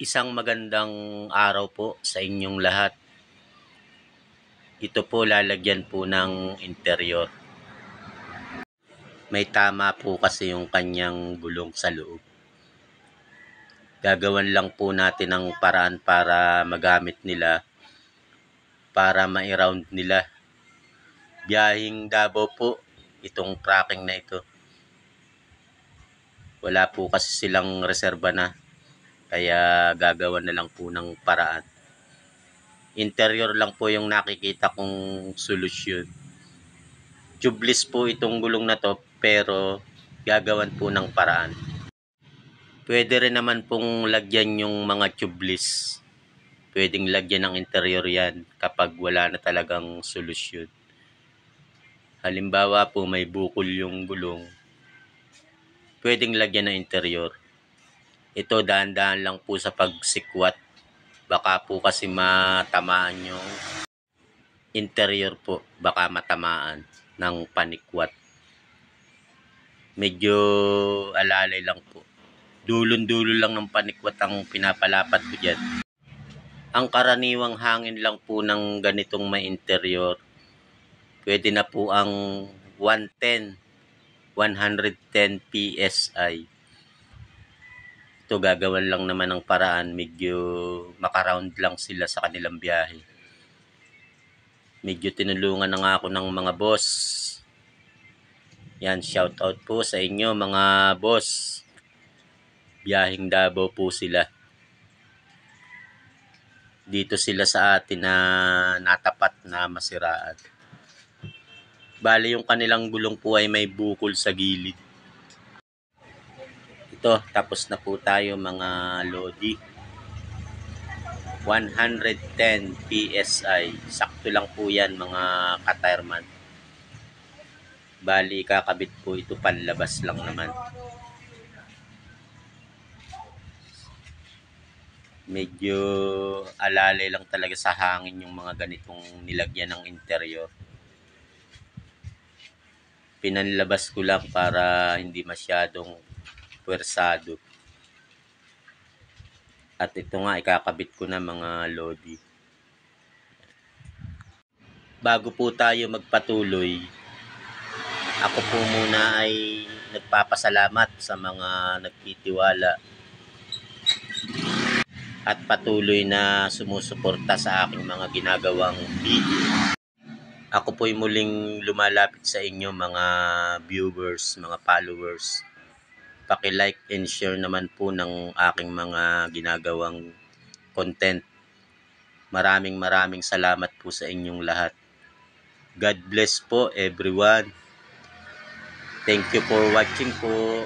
Isang magandang araw po sa inyong lahat. Ito po lalagyan po ng interior. May tama po kasi yung kanyang gulong sa loob. Gagawan lang po natin ng paraan para magamit nila, para ma-round nila. Biyahing Davao po itong tracking na ito. Wala po kasi silang reserba na, kaya gagawan na lang po ng paraan. Interior lang po yung nakikita kong solusyon. Tubeless po itong gulong na to, pero gagawan po ng paraan. Pwede rin naman pong lagyan yung mga tubeless. Pwedeng lagyan ng interior yan kapag wala na talagang solusyon. Halimbawa po may bukol yung gulong, pwedeng lagyan ng interior. Ito dahan-dahan lang po sa pagsikwat. Baka po kasi matamaan yung interior po. Baka matamaan ng panikwat. Medyo alalay lang po. Dulon-dulo lang ng panikwat ang pinapalapat ko dyan. Ang karaniwang hangin lang po ng ganitong may interior, pwede na po ang 110 PSI. Ito gagawan lang naman ng paraan, medyo makaround lang sila sa kanilang biyahe. Medyo tinulungan na nga ako ng mga boss. Yan, shout out po sa inyo mga boss. Biyahing Davao po sila. Dito sila sa atin na natapat na masiraan. Bali yung kanilang gulong po ay may bukol sa gilid. Ito, tapos na po tayo mga lodi. 110 PSI. Sakto lang po yan mga ka-tireman. Bali kakabit po ito panlabas lang naman. Medyo alalay lang talaga sa hangin yung mga ganitong nilagyan ng interior. Pinanlabas ko lang para hindi masyadong puwersado. At ito nga, ikakabit ko na mga lodi. Bago po tayo magpatuloy, ako po muna ay nagpapasalamat sa mga nagtitiwala at patuloy na sumusuporta sa aking mga ginagawang video. Ako po'y muling lumalapit sa inyo mga viewers, mga followers. Paki-like and share naman po ng aking mga ginagawang content. Maraming salamat po sa inyong lahat. God bless po everyone. Thank you for watching po.